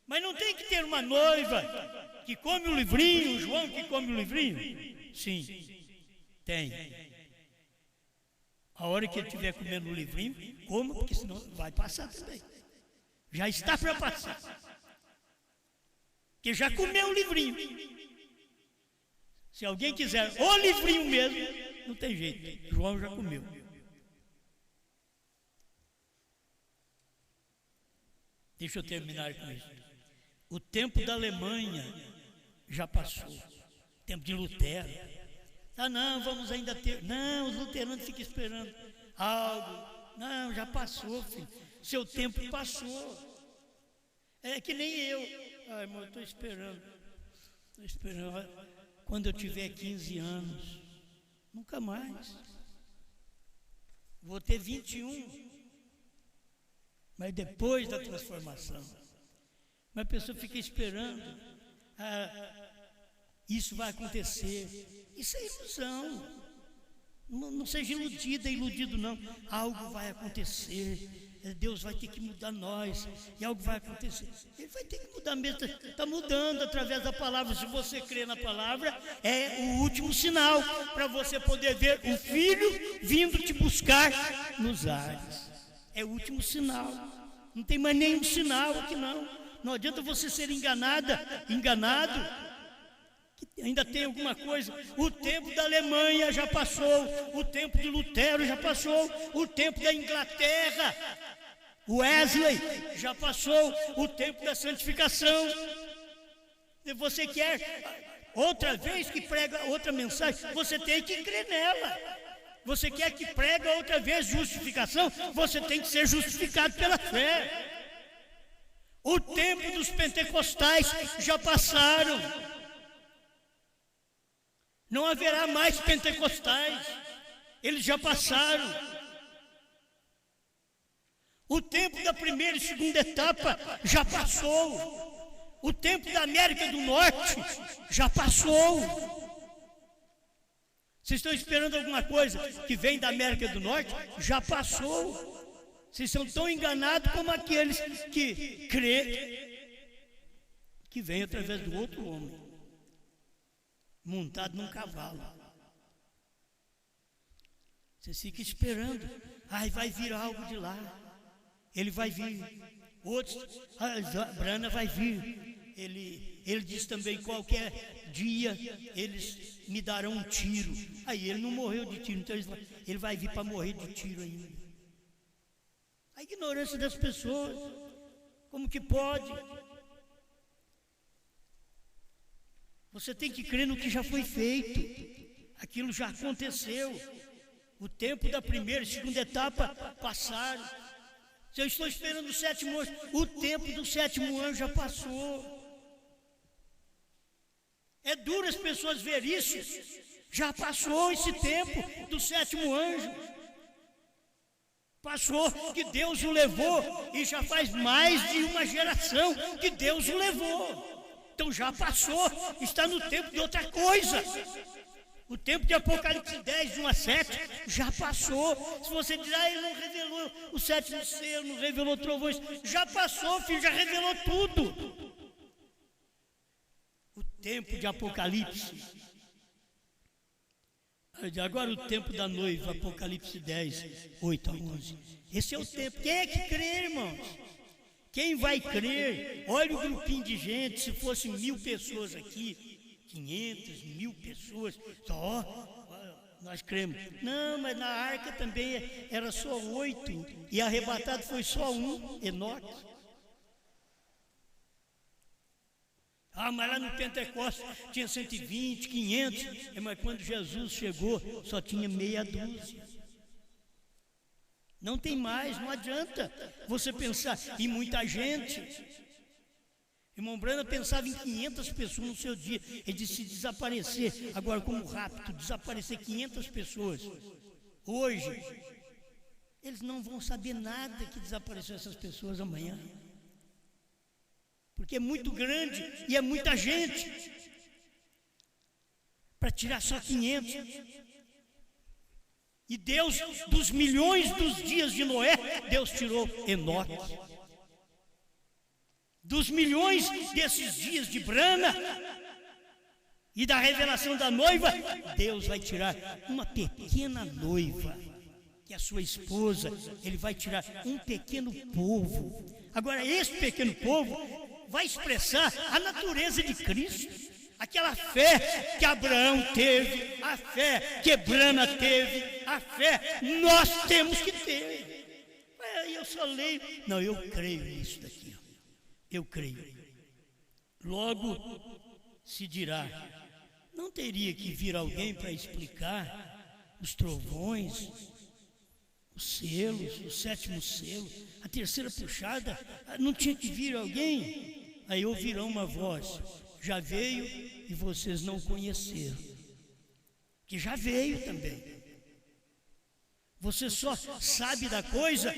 Mas não tem que ter uma noiva que come o livrinho, João que come o livrinho? Sim, tem. A hora que ele estiver comendo o livrinho, coma, porque senão vai passar também. Já está para passar. Porque já comeu o livrinho. Se alguém quiser o livrinho mesmo, não tem jeito. João já comeu. Deixa eu terminar com isso. O tempo da Alemanha já passou. O tempo de Lutero. Ah, não, vamos ainda ter. Não, os luteranos ficam esperando algo. Não, já passou, filho. Seu tempo passou. É que nem eu. Ai, irmão, eu estou esperando. Estou esperando. Quando eu tiver 15 anos, nunca mais. Vou ter 21. Mas depois da transformação. Mas a pessoa fica esperando. isso vai acontecer. Isso é ilusão. Não seja iludida, iludido não. Algo vai acontecer. Deus vai ter que mudar nós. E algo vai acontecer. Ele vai ter que mudar mesmo. Está mudando através da palavra. Se você crê na palavra, é o último sinal para você poder ver o Filho vindo te buscar nos ares. É o último sinal. Não tem mais nenhum sinal aqui não. Não adianta você ser enganado. Ainda tem alguma coisa. O tempo da Alemanha já passou. O tempo de Lutero já passou. O tempo da Inglaterra, Wesley, já passou. O tempo da santificação. Se você quer outra vez que prega outra mensagem, você tem que crer nela. Você quer que prega outra vez justificação, você tem que ser justificado pela fé. O tempo dos pentecostais já passaram. Não haverá mais pentecostais. Eles já passaram. O tempo da primeira e segunda etapa já passou. O tempo da América do Norte já passou. Vocês estão esperando alguma coisa que vem da América do Norte? Já passou. Vocês são tão enganados como aqueles que crê que vem através do outro homem, montado num cavalo. Você fica esperando. Ai, vai vir algo de lá. Ele vai vir. Outros, a Brana vai vir. Ele diz também, qualquer dia eles me darão um tiro. Aí ele não morreu de tiro, então ele vai vir para morrer de tiro ainda. A ignorância das pessoas. Como que pode? Você tem que crer no que já foi feito. Aquilo já aconteceu. O tempo da primeira e segunda etapa passaram. Se eu estou esperando o sétimo anjo, o tempo do sétimo anjo já passou. É duro as pessoas ver isso. Já passou esse tempo do sétimo anjo. Passou que Deus o levou. E já faz mais de uma geração que Deus o levou. Então já passou. Está no tempo de outra coisa. O tempo de Apocalipse 10, de 1 a 7, já passou. Se você diz, ele não revelou o sétimo selo, não revelou trovões, já passou, filho, já revelou tudo. O tempo de Apocalipse. Agora o tempo da noiva, Apocalipse 10, 8 a 11. Esse é o tempo. Quem é que crê, irmãos? Quem vai crer? Olha o grupinho de gente, se fossem 1000 pessoas aqui, 500, 1000 pessoas, só nós cremos. Não, mas na arca também era só 8, e arrebatado foi só um, Enoque. Mas lá no Pentecostes tinha 120, 500, mas quando Jesus chegou só tinha meia dúzia. Não tem mais, não adianta você pensar em muita gente. Irmão Brana pensava em 500 pessoas no seu dia. Ele disse, se desaparecer, agora como rápido, desaparecer 500 pessoas. Hoje, eles não vão saber nada que desapareceu essas pessoas amanhã. Porque é muito grande e é muita gente. Para tirar só 500. E Deus, dos milhões dos dias de Noé, Deus tirou Enoque. Dos milhões desses dias de Brana e da revelação da noiva, Deus vai tirar uma pequena noiva, que é a sua esposa. Ele vai tirar um pequeno povo. Agora esse pequeno povo vai expressar a natureza de Cristo. Aquela fé que Abraão teve, a fé que Brana teve, a fé nós temos que ter. Eu só leio. Não, eu creio nisso daqui. Eu creio. Logo se dirá, não teria que vir alguém para explicar os trovões, os selos, o sétimo selo, a terceira puxada? Não tinha que vir alguém? Aí ouvirão uma voz, já veio e vocês não conheceram. Que já veio também. Você só sabe da coisa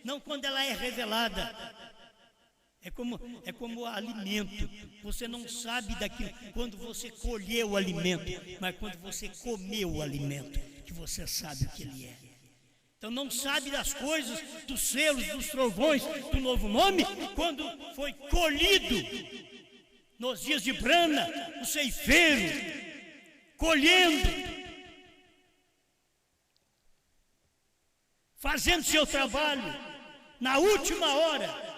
não quando ela é revelada. É como alimento. Você não sabe daquilo quando você colheu o alimento, mas quando você comeu o alimento, que você sabe o que ele é. Então não sabe das coisas, dos selos, dos trovões, do novo nome, quando foi colhido nos dias de Brana, o ceifeiro, colhendo, fazendo seu trabalho, na última hora.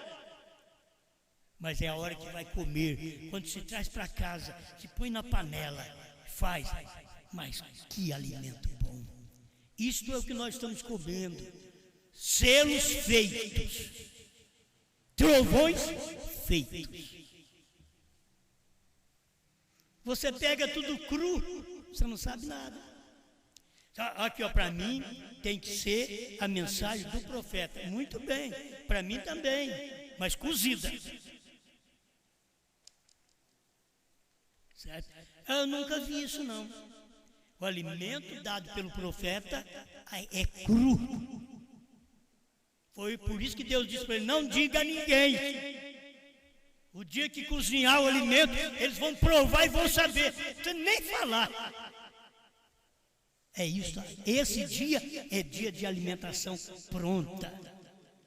Mas é a hora que vai comer, quando se traz para casa, se põe na panela, faz. Mas que alimento bom! Isto é o que nós estamos comendo. Selos feitos, trovões feitos. Você pega tudo cru, você não sabe nada. Aqui, ó, para mim tem que ser a mensagem do profeta. Muito bem, para mim também, mas cozida. Certo? Eu nunca vi isso não. O alimento dado pelo profeta é cru. Foi por isso que Deus disse para ele: não diga a ninguém. O dia que cozinhar o alimento, eles vão provar e vão saber. Não precisa nem falar. É isso. Esse dia é dia de alimentação pronta.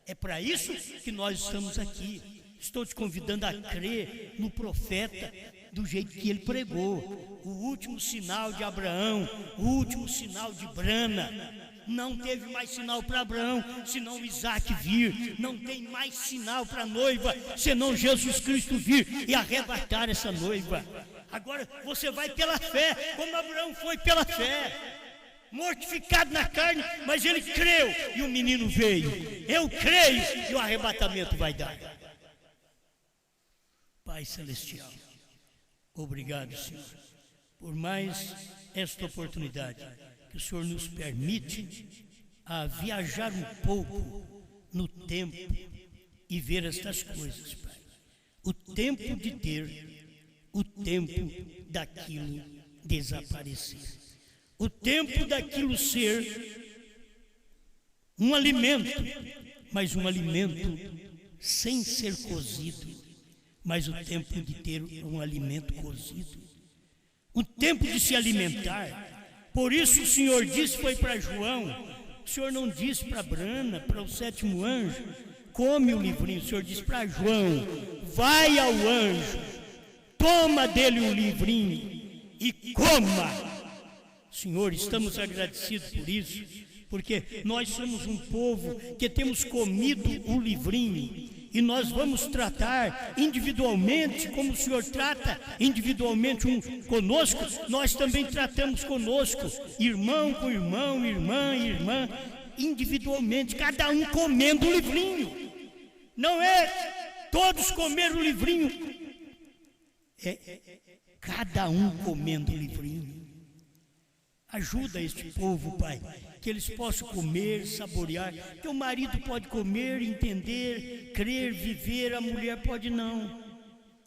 É para isso que nós estamos aqui. Estou te convidando a crer no profeta do jeito que ele pregou. O último sinal de Abraão, o último sinal de Brana. Não teve mais sinal para Abraão, senão Isaac vir. Não tem mais sinal para a noiva, senão Jesus Cristo vir e arrebatar essa noiva. Agora você vai pela fé, como Abraão foi pela fé. Mortificado na carne, mas ele creu e o menino veio. Eu creio e o arrebatamento vai dar. Pai Celestial, obrigado, Senhor, por mais esta oportunidade que o Senhor nos permite a viajar um pouco no tempo e ver estas coisas, Pai. O tempo de ter, o tempo daquilo desaparecer, o tempo daquilo ser um alimento, mas um alimento sem ser cozido, mas o tempo de ter um alimento cozido, o tempo de se alimentar. Por isso o Senhor disse, foi para João, o Senhor não disse para Brana, para o sétimo anjo, come o livrinho. O Senhor disse para João, vai ao anjo, toma dele um livrinho e coma. Senhor, estamos agradecidos por isso, porque nós somos um povo que temos comido o livrinho. E nós vamos tratar individualmente, como o Senhor trata individualmente conosco, nós também tratamos conosco, irmão com irmão, irmã, individualmente, cada um comendo o livrinho. Não é todos comer o livrinho, é cada um comendo o livrinho. Ajuda este povo, Pai, que eles possam comer, saborear, que o marido pode comer, entender, crer, viver, a mulher pode não.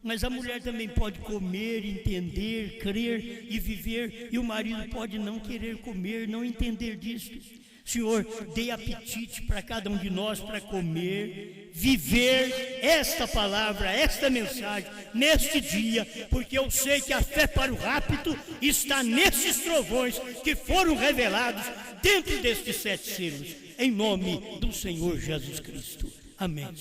Mas a mulher também pode comer, entender, crer e viver, e o marido pode não querer comer, não entender disso. Senhor, dê apetite para cada um de nós para comer, viver esta palavra, esta mensagem, neste dia, porque eu sei que a fé para o rapto está nesses trovões que foram revelados dentro destes 7 selos, em nome do Senhor Jesus Cristo. Amém. Amém.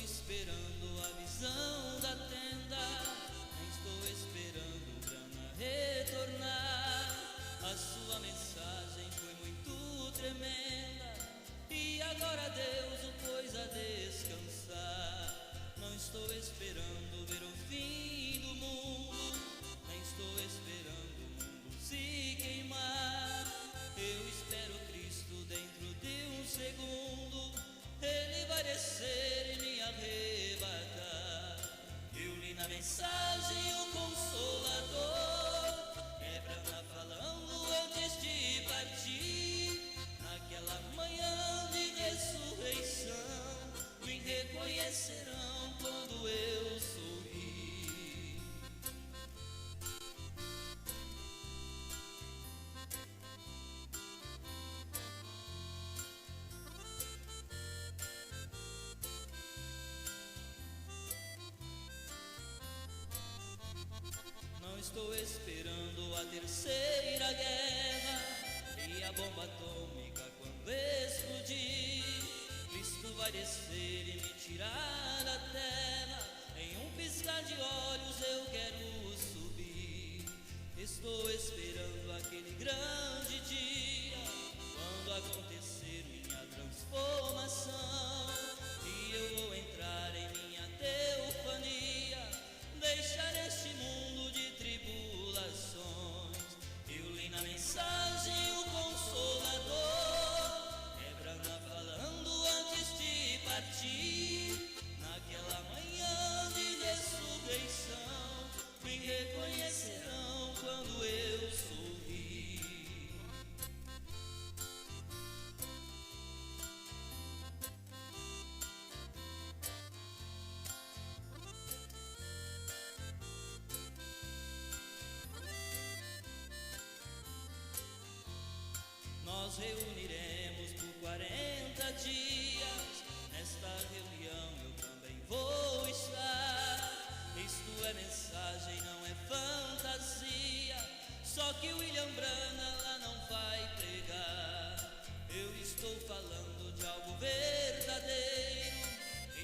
Esperando a visão da tenda, nem estou esperando Brana retornar. A sua mensagem foi muito tremenda e agora estou esperando a terceira guerra e a bomba atômica quando explodir. Cristo vai descer e me tirar da terra. Em um piscar de olhos eu quero subir. Estou esperando aquele grande dia, quando acontecer minha transformação, e eu vou entrar em minha teofania, deixar este mundo de tribulações. Eu li na mensagem o Consolador, Brahma falando antes de partir. Naquela manhã de ressurreição, me reconhecerão quando eu sorrir. Nós reuniremos por 40 dias. Nesta reunião eu também vou estar. Isto é mensagem, não é fantasia. Só que William Branham lá não vai pregar. Eu estou falando de algo verdadeiro.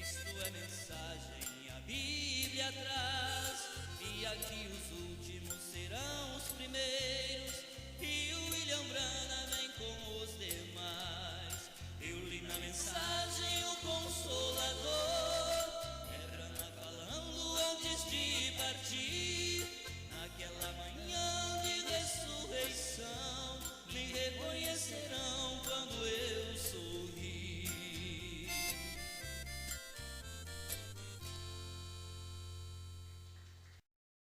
Isto é mensagem, a Bíblia traz.